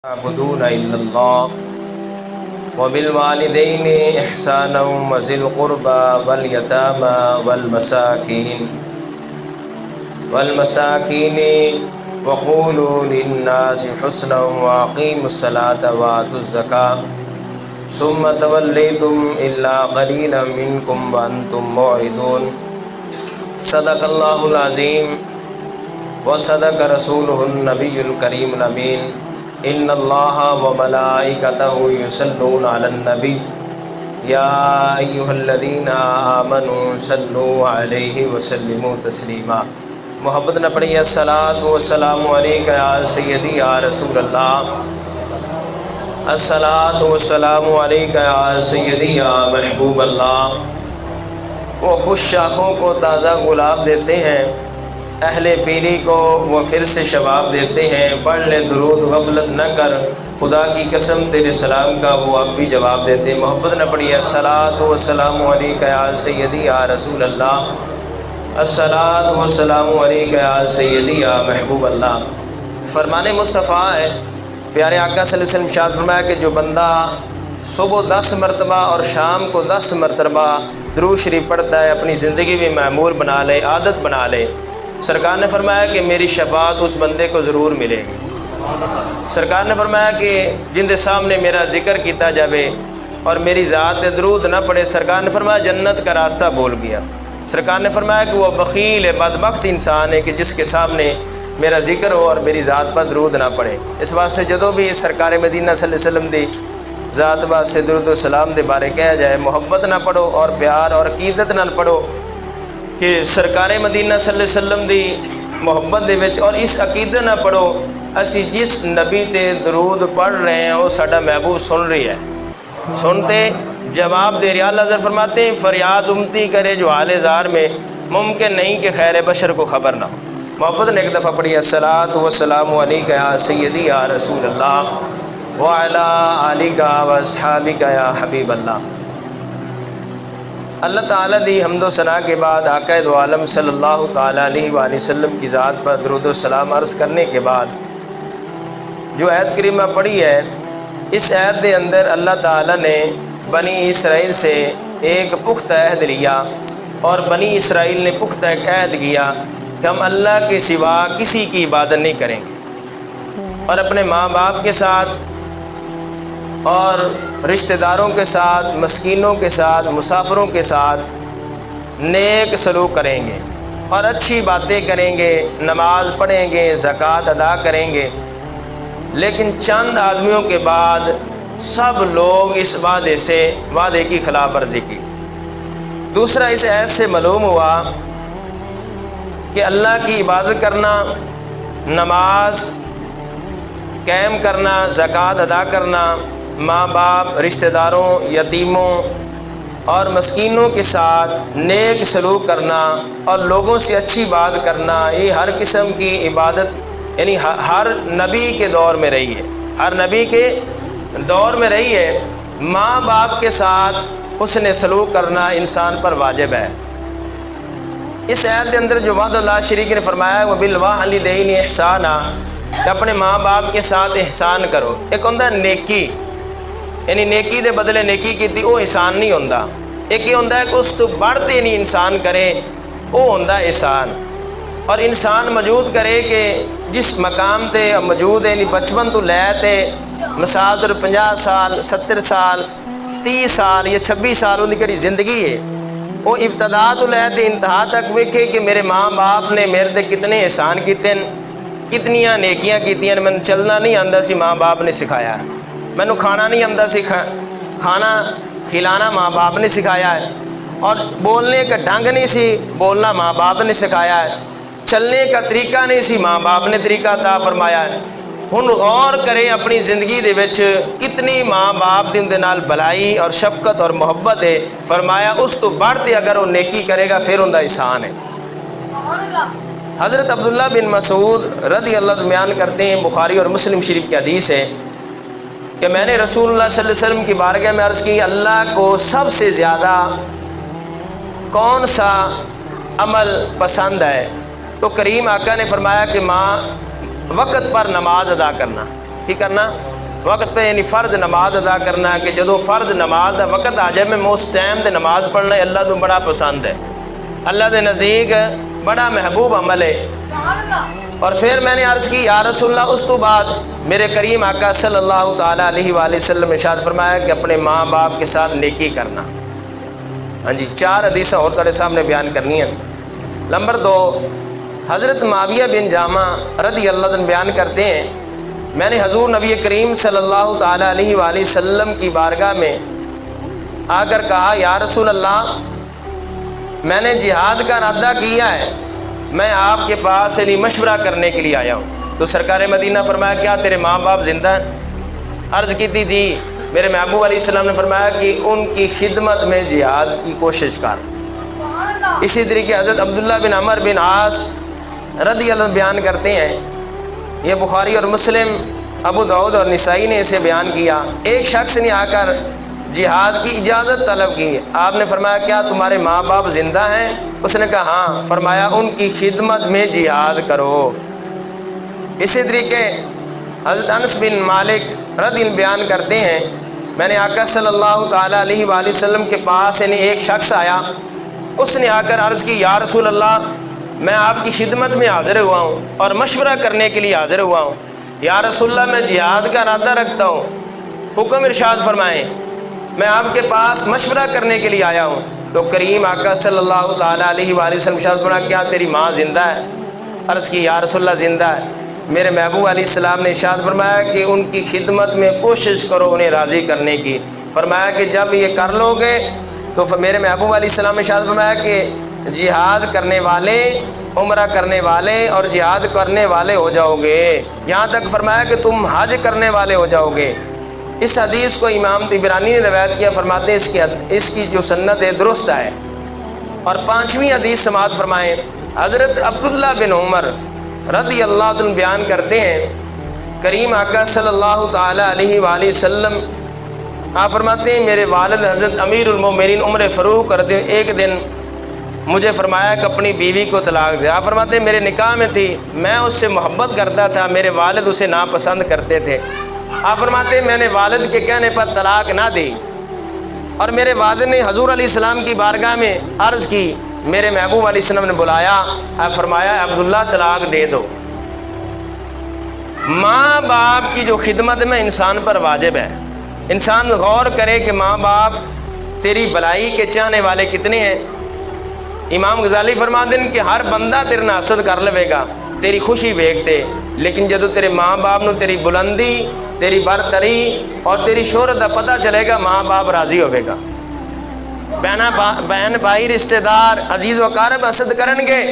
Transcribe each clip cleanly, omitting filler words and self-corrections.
يعبدون إلا الله وبالوالدين إحسانا وذي القربى واليتامى والمساكين وقولوا للناس حسنا وأقيموا الصلاة وآتوا الزكاة ثم توليتم إلا قليلا منكم وأنتم معرضون صدق الله العظيم وصدق رسوله النبي الكريم الأمين ان اللہ وملائکتہ یصلون علی النبی یا ایھا الذین آمنوا صلوا علیہ وسلموا تسلیما۔ محبت نہ پڑھیے الصلاۃ والسلام علیک یا سیدی یا رسول اللہ، الصلاۃ والسلام علیک یا سیدی یا محبوب اللہ۔ وہ خوش شاخوں کو تازہ گلاب دیتے ہیں، اہل پیری کو وہ پھر سے شباب دیتے ہیں، پڑھ لے درود غفلت نہ کر، خدا کی قسم تیرے سلام کا وہ اب بھی جواب دیتے ہیں۔ محبت نہ پڑھیے الصلاۃ والسلام علیک یا سیدی یا رسول اللہ، الصلاۃ والسلام علیک یا سیدی یا محبوب اللہ۔ فرمان مصطفیٰ ہے، پیارے آقا صلی اللہ علیہ وسلم ارشاد فرمایا کہ جو بندہ صبح 10 مرتبہ اور شام کو 10 مرتبہ درود شریف پڑھتا ہے، اپنی زندگی میں معمول بنا لے، عادت بنا لے، سرکار نے فرمایا کہ میری شفاعت اس بندے کو ضرور ملے گی۔ سرکار نے فرمایا کہ جن دے سامنے میرا ذکر کیتا جاوے اور میری ذات تے درود نہ پڑھے، سرکار نے فرمایا جنت کا راستہ بول گیا۔ سرکار نے فرمایا کہ وہ بخیل ہے، بدبخت انسان ہے کہ جس کے سامنے میرا ذکر ہو اور میری ذات پر درود نہ پڑھے۔ اس بات سے جدوں بھی سرکار مدینہ صلی اللہ علیہ وسلم دی ذات بات سے درود و سلام دے بارے کہا جائے، محبت نہ پڑھو اور پیار اور عقیدت نہ پڑھو کہ سرکار مدینہ صلی اللہ علیہ وسلم دی محبت دے وچ اور اس عقیدت نہ پڑھو اسی جس نبی تے درود پڑھ رہے ہیں وہ ساڈا محبوب سن رہی ہے، سنتے جواب دے رہا۔ اللہ حضرت فرماتے ہیں فریاد امتی کرے جو حال زار میں، ممکن نہیں کہ خیر بشر کو خبر نہ ہو۔ محبت نے ایک دفعہ پڑھی الصلاۃ والسلام علیک یا سیدی یا رسول اللہ وعلی آلک واصحابک یا حبیب اللہ۔ اللہ تعالیٰ دی حمد و ثنا کے بعد آقا دو عالم صلی اللہ تعالیٰ علیہ وآلہ وسلم کی ذات پر درود و سلام عرض کرنے کے بعد جو آیت کریمہ پڑھی ہے، اس آیت کے اندر اللہ تعالیٰ نے بنی اسرائیل سے ایک پختہ عہد لیا اور بنی اسرائیل نے پختہ ایک عہد کیا کہ ہم اللہ کے سوا کسی کی عبادت نہیں کریں گے اور اپنے ماں باپ کے ساتھ اور رشتہ داروں کے ساتھ، مسکینوں کے ساتھ، مسافروں کے ساتھ نیک سلوک کریں گے اور اچھی باتیں کریں گے، نماز پڑھیں گے، زکوٰۃ ادا کریں گے۔ لیکن چند آدمیوں کے بعد سب لوگ اس وعدے کی خلاف ورزی کی۔ دوسرا اس آیت سے معلوم ہوا کہ اللہ کی عبادت کرنا، نماز قائم کرنا، زکوٰۃ ادا کرنا، ماں باپ، رشتہ داروں، یتیموں اور مسکینوں کے ساتھ نیک سلوک کرنا اور لوگوں سے اچھی بات کرنا، یہ ہر قسم کی عبادت یعنی ہر نبی کے دور میں رہی ہے، ہر نبی کے دور میں رہی ہے۔ ماں باپ کے ساتھ حسن سلوک کرنا انسان پر واجب ہے۔ اس آیت کے اندر جو وعد اللہ شریک نے فرمایا وبالوالدین احسانا، کہ اپنے ماں باپ کے ساتھ احسان کرو۔ ایک ہوندہ نیکی، یعنی نیکی دے بدلے نیکی کیتی وہ احسان نہیں ہوندہ، ایک یہ ہوندہ ہے کہ اس تو بڑھتے نہیں انسان کرے وہ ہوندہ احسان۔ اور انسان موجود کرے کہ جس مقام تے موجود ہے، یعنی بچپن تو لے تے مثال 50 سال، 70 سال، 30 سال یا 26 سال ان کی زندگی ہے، وہ ابتدا تو لے تے انتہا تک ویکھے کہ میرے ماں باپ نے میرے تے کتنے احسان کیتے ہیں، کتنیاں نیکیاں کیتیاں، میں چلنا نہیں آندا سی ماں باپ نے سکھایا ہے، مینوں کھانا نہیں آتا سی کھانا کھلانا ماں باپ نے سکھایا ہے، اور بولنے کا ڈھنگ نہیں سی بولنا ماں باپ نے سکھایا ہے، چلنے کا طریقہ نہیں سی ماں باپ نے طریقہ عطا فرمایا ہے۔ ہن غور کریں اپنی زندگی دے وچ کتنی ماں باپ دے نال بھلائی اور شفقت اور محبت ہے، فرمایا اس تو بڑھتے اگر وہ نیکی کرے گا پھر ان کا احسان ہے۔ حضرت عبداللہ بن مسعود رضی اللہ عنہ بیان کرتے ہیں، بخاری اور مسلم شریف کی حدیث ہے کہ میں نے رسول اللہ صلی اللہ علیہ وسلم کی بارگاہ میں عرض کی اللہ کو سب سے زیادہ کون سا عمل پسند ہے؟ تو کریم آقا نے فرمایا کہ ماں وقت پر نماز ادا کرنا۔ کی کرنا؟ وقت پہ یعنی فرض نماز ادا کرنا کہ جدو فرض نماز دا وقت آ جائے میں اس ٹائم تے نماز پڑھنا اللہ تو بڑا پسند ہے، اللہ دے نزدیک بڑا محبوب عمل ہے۔ اور پھر میں نے عرض کی یا رسول اللہ، اس تو بعد میرے کریم آقا صلی اللہ تعالیٰ علیہ وآلہ وسلم نے ارشاد فرمایا کہ اپنے ماں باپ کے ساتھ نیکی کرنا۔ ہاں جی، 4 حدیثیں اور تیرے سامنے بیان کرنی ہیں۔ نمبر 2، حضرت معاویہ بن جامع رضی اللہ عنہ بیان کرتے ہیں میں نے حضور نبی کریم صلی اللہ تعالیٰ علیہ وآلہ وسلم کی بارگاہ میں آ کر کہا یا رسول اللہ، میں نے جہاد کا ارادہ کیا ہے، میں آپ کے پاس علی مشورہ کرنے کے لیے آیا ہوں۔ تو سرکار مدینہ فرمایا کیا تیرے ماں باپ زندہ ہیں؟ عرض کی تھی جی۔ میرے محبوب علیہ السلام نے فرمایا کہ ان کی خدمت میں جہاد کی کوشش کر۔ اسی طریقے حضرت عبداللہ بن عمر بن عاص رضی اللہ عنہ بیان کرتے ہیں، یہ بخاری اور مسلم، ابو داؤد اور نسائی نے اسے بیان کیا، ایک شخص نے آ کر جہاد کی اجازت طلب کی۔ آپ نے فرمایا کیا تمہارے ماں باپ زندہ ہیں؟ اس نے کہا ہاں۔ فرمایا ان کی خدمت میں جہاد کرو۔ اسی طریقے حضرت انس بن مالک رضی اللہ بیان کرتے ہیں میں نے آقا صلی اللہ تعالیٰ علیہ وآلہ وسلم کے پاس یعنی ایک شخص آیا، اس نے آ کر عرض کی یا رسول اللہ، میں آپ کی خدمت میں حاضر ہوا ہوں اور مشورہ کرنے کے لیے حاضر ہوا ہوں۔ یا رسول اللہ، میں جہاد کا ارادہ رکھتا ہوں، حکم ارشاد فرمائیں، میں آپ کے پاس مشورہ کرنے کے لیے آیا ہوں۔ تو کریم آقا صلی اللہ تعالیٰ علیہ وآلہ وسلم ارشاد فرمایا کیا تیری ماں زندہ ہے؟ عرض کی یا رسول اللہ زندہ ہے۔ میرے محبوب علیہ السلام نے ارشاد فرمایا کہ ان کی خدمت میں کوشش کرو انہیں راضی کرنے کی۔ فرمایا کہ جب یہ کر لو گے تو میرے محبوب علیہ السلام نے ارشاد فرمایا کہ جہاد کرنے والے، عمرہ کرنے والے اور جہاد کرنے والے ہو جاؤ گے، یہاں تک فرمایا کہ تم حج کرنے والے ہو جاؤ گے۔ اس حدیث کو امام طبرانی نے روایت کیا، فرماتے ہیں اس کی جو سنت ہے درست ہے۔ اور 5ویں حدیث سماعت فرمائیں، حضرت عبداللہ بن عمر رضی اللہ عنہ بیان کرتے ہیں کریم آقا صلی اللہ تعالیٰ علیہ وآلہ وسلم آپ فرماتے ہیں میرے والد حضرت امیر المومنین عمر فاروق ایک دن مجھے فرمایا کہ اپنی بیوی کو طلاق دے۔ آپ فرماتے ہیں میرے نکاح میں تھی، میں اس سے محبت کرتا تھا، میرے والد اسے ناپسند کرتے تھے۔ آپ فرماتے ہیں میں نے والد کے کہنے پر طلاق نہ دی، اور میرے والد نے حضور علیہ السلام کی بارگاہ میں عرض کی، میرے محبوب علیہ السلام نے بلایا، آپ فرمایا عبداللہ طلاق دے دو۔ ماں باپ کی جو خدمت میں انسان پر واجب ہے، انسان غور کرے کہ ماں باپ تیری بلائی کے چاہنے والے کتنے ہیں۔ امام غزالی فرماتے ہیں کہ ہر بندہ تیرے نال حسد کر لے گا، تیری خوشی ویکھتے، لیکن جدو تیرے ماں باپ نو تیری بلندی، تیری برتری اور تیری شہرت کا پتہ چلے گا، ماں باپ راضی ہوئے گا۔ بہن بھائی رشتہ دار عزیز و اقارب حسد کرن گے،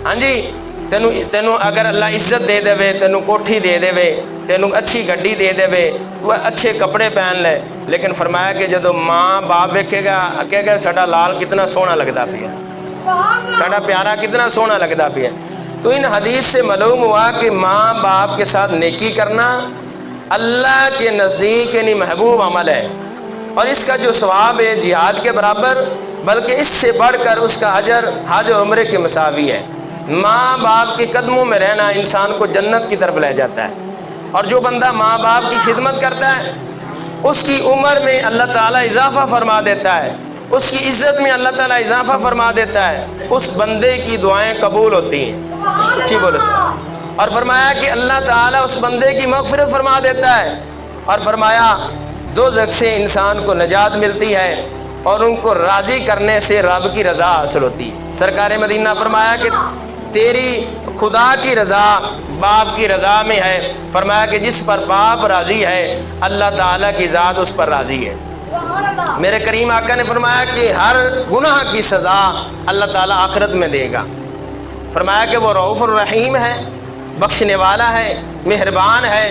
ہاں جی تینوں اگر اللہ عزت دے دے، تینوں کوٹھی دے دے، تینوں اچھی گڈی دے دے، وہ اچھے کپڑے پہن لے، لیکن فرمایا کہ جدو ماں باپ ویکھے گا کہے گا ساڈا لال کتنا سونا لگتا پیا، ساڈا پیارا کتنا سونا لگتا پیا۔ تو ان حدیث سے معلوم ہوا کہ ماں باپ کے ساتھ نیکی کرنا اللہ کے نزدیک یعنی محبوب عمل ہے، اور اس کا جو ثواب ہے جہاد کے برابر، بلکہ اس سے بڑھ کر اس کا اجر حج و عمرے کے مساوی ہے۔ ماں باپ کے قدموں میں رہنا انسان کو جنت کی طرف لے جاتا ہے، اور جو بندہ ماں باپ کی خدمت کرتا ہے اس کی عمر میں اللہ تعالیٰ اضافہ فرما دیتا ہے، اس کی عزت میں اللہ تعالیٰ اضافہ فرما دیتا ہے، اس بندے کی دعائیں قبول ہوتی ہیں۔ جی بولو۔ اور فرمایا کہ اللہ تعالیٰ اس بندے کی مغفرت فرما دیتا ہے، اور فرمایا دوزخ سے انسان کو نجات ملتی ہے اور ان کو راضی کرنے سے رب کی رضا حاصل ہوتی ہے۔ سرکار مدینہ فرمایا کہ تیری خدا کی رضا باپ کی رضا میں ہے، فرمایا کہ جس پر باپ راضی ہے اللہ تعالیٰ کی ذات اس پر راضی ہے۔ میرے کریم آقا نے فرمایا کہ ہر گناہ کی سزا اللہ تعالیٰ آخرت میں دے گا۔ فرمایا کہ وہ رؤوف الرحیم ہے، بخشنے والا ہے، مہربان ہے۔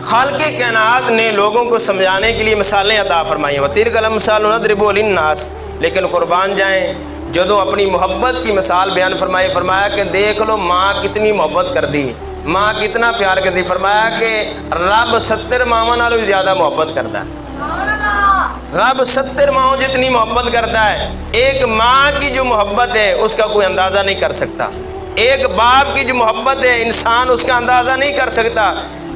خالق کائنات نے لوگوں کو سمجھانے کے لیے مثالیں عطا فرمائی ہیں، وَتِلْكَ الْأَمْثَالُ نَضْرِبُهَا لِلنَّاسِ، لیکن قربان جائیں جدوں اپنی محبت کی مثال بیان فرمائی، فرمایا کہ دیکھ لو ماں کتنی محبت کر دی، ماں کتنا پیار کر دی۔ فرمایا کہ رب 70 ماواں نالوں زیادہ محبت کرتا ہے، رب 70 ماؤں جتنی محبت کرتا ہے۔ ایک ماں کی جو محبت ہے اس کا کوئی اندازہ نہیں کر سکتا، ایک باپ کی جو محبت ہے انسان اس کا اندازہ نہیں کر سکتا،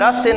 10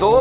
2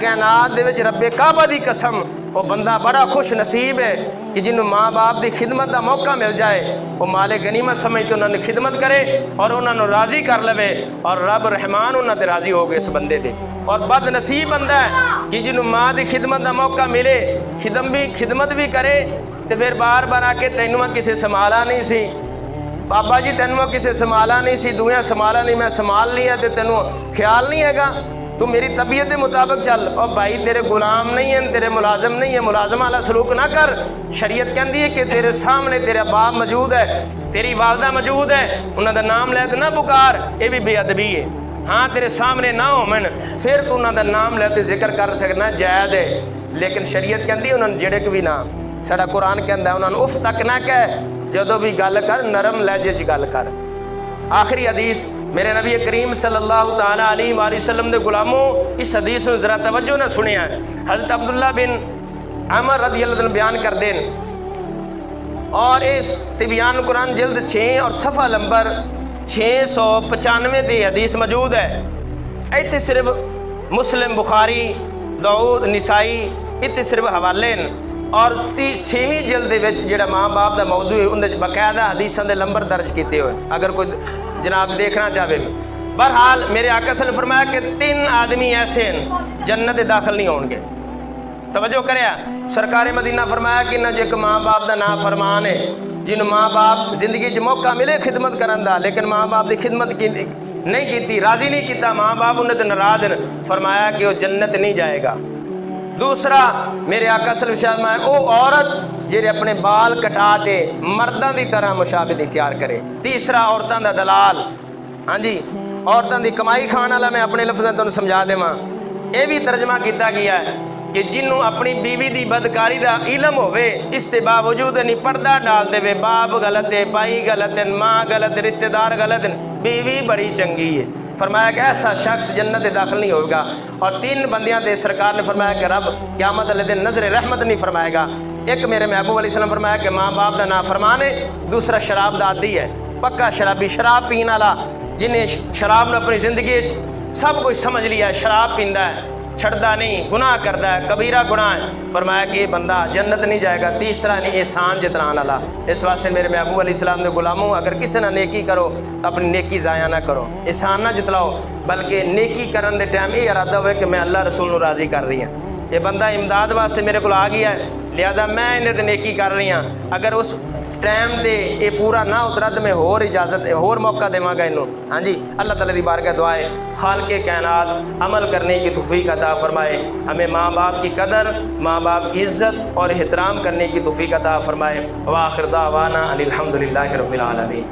کائنات دے وچ رب کعبہ دی قسم وہ بندہ بڑا خوش نصیب ہے کہ جنہوں ماں باپ دی خدمت دا موقع مل جائے وہ مال غنیمت سمجھ تو انہوں نے خدمت کرے اور انہوں نے راضی کر لوے اور رب رحمان انہوں تے راضی ہو گئے اس بندے دے۔ اور بد نصیب بندہ ہے کہ جنہوں ماں دی خدمت دا موقع ملے خدمت بھی کرے تو پھر بار بار آ کے تینوں کسے سنبھالا نہیں سی، بابا جی تینوں کسے سنبھالا نہیں سی، دویاں سنبھالا نہیں، میں سنبھال لیا تو تینوں خیال نہیں ہے گا، تو میری طبیعت کے مطابق چل۔ اور بھائی تیرے غلام نہیں ہیں، تیرے ملازم نہیں ہیں، ملازم والا سلوک نہ کر۔ شریعت کہندی ہے کہ تیرے سامنے تیرا باپ موجود ہے، تیری والدہ موجود ہے، انہوں دا نام لے تو نہ پکار، یہ بھی بے ادبی ہے۔ ہاں تیرے سامنے نہ ہومن پھر تو انہوں دا نام لے تو ذکر کر سکنا جائز ہے، لیکن شریعت کہندی ہے انہوں نے جڑک بھی نہ۔ ساڈا قرآن کہندا ہے انہوں نے اف تک نہ کہہ، جدوں بھی گل کر نرم لہجے چ گل کر۔ آخری حدیث میرے نبی کریم صلی اللہ تعالیٰ علیہ وآلہ وسلم دے غلاموں اس حدیث میں ذرا توجہ نہ سنیا ہے۔ حضرت عبداللہ بن عمر رضی اللہ عنہ بیان کر دیں اور اس تبیان قرآن جلد 6 اور صفحہ نمبر 695 تے حدیث موجود ہے۔ ایتھے صرف مسلم، بخاری، داؤد، نسائی ایتھے صرف حوالے اور 6ویں جلد وچ جڑا ماں باپ دا موضوع ہے اندر باقاعدہ حدیثاں دے نمبر درج کیتے ہوئے اگر کوئی جناب دیکھنا چاہے۔ بہرحال میرے آقا صلی اللہ علیہ وسلم نے فرمایا کہ 3 آدمی ایسے ہیں جنت داخل نہیں ہون گے۔ توجہ کریا، سرکار مدینہ فرمایا کہ نہ جو ایک ماں باپ دا نافرمان ہے، جن ماں باپ زندگی جو موقع ملے خدمت کرن دا لیکن ماں باپ دی خدمت نہیں کیتی، راضی نہیں کیتا، ماں باپ انہیں تے ناراض ہیں، فرمایا کہ وہ جنت نہیں جائے گا۔ دوسرا میرے آقا صلی اللہ علیہ وسلم وہ عورت جڑے اپنے بال کٹا تے مرداں دی طرح مشابہت اختیار کرے۔ تیسرا عورتاں دا دلال، ہاں جی عورتاں دی کمائی کھان والا، میں اپنے لفظاں تانوں سمجھا دیواں، یہ بھی ترجمہ کیتا گیا ہے کہ جنوں اپنی بیوی دی بدکاری دا علم ہوئے اس کے باوجود نہیں پردہ ڈال دے، باپ غلط ہے، بھائی غلط ہے، ماں غلط ہے، رشتہ دار غلط ہیں، بیوی بڑی چنگی ہے، فرمایا کہ ایسا شخص جنت داخل نہیں ہوگا۔ اور 3 بندیاں تے سرکار نے فرمایا کہ رب قیامت والے دن نظر رحمت نہیں فرمائے گا۔ ایک میرے محبوب علیہ السلام فرمایا کہ ماں باپ دا نافرمان ہے، دوسرا شراب دا عادی ہے، پکا شرابی، شراب پین والا جنہیں شراب نے اپنی زندگی سب کچھ سمجھ لیا ہے، شراب پیندا ہے، چھڑدا نہیں، گناہ کرتا ہے، کبیرہ گناہ ہے، فرمایا کہ یہ بندہ جنت نہیں جائے گا۔ تیسرا نہیں احسان جتران والا۔ اس واسطے میرے محبوب علیہ السلام نے غلاموں اگر کسی نے نیکی کرو اپنی نیکی ضائع نہ کرو، احسان نہ جتلاؤ، بلکہ نیکی کرن دے ٹائم یہ ارادہ ہوئے کہ میں اللہ رسول نو راضی کر رہی ہوں، یہ بندہ امداد واسطے میرے کو آ گیا ہے لہذا میں انہیں تے نیکی کر رہی ہوں، اگر اس ٹائم تے یہ پورا نہ اترا تو میں ہور اجازت ہور موقع دےواں گا انہوں۔ ہاں جی اللہ تعالیٰ دی بارگاہ دعائے خالق کائنات عمل کرنے کی توفیق عطا فرمائے، ہمیں ماں باپ کی قدر، ماں باپ کی عزت اور احترام کرنے کی توفیق عطا فرمائے۔ وآخر دعوانا ان الحمد للہ رب العالمین۔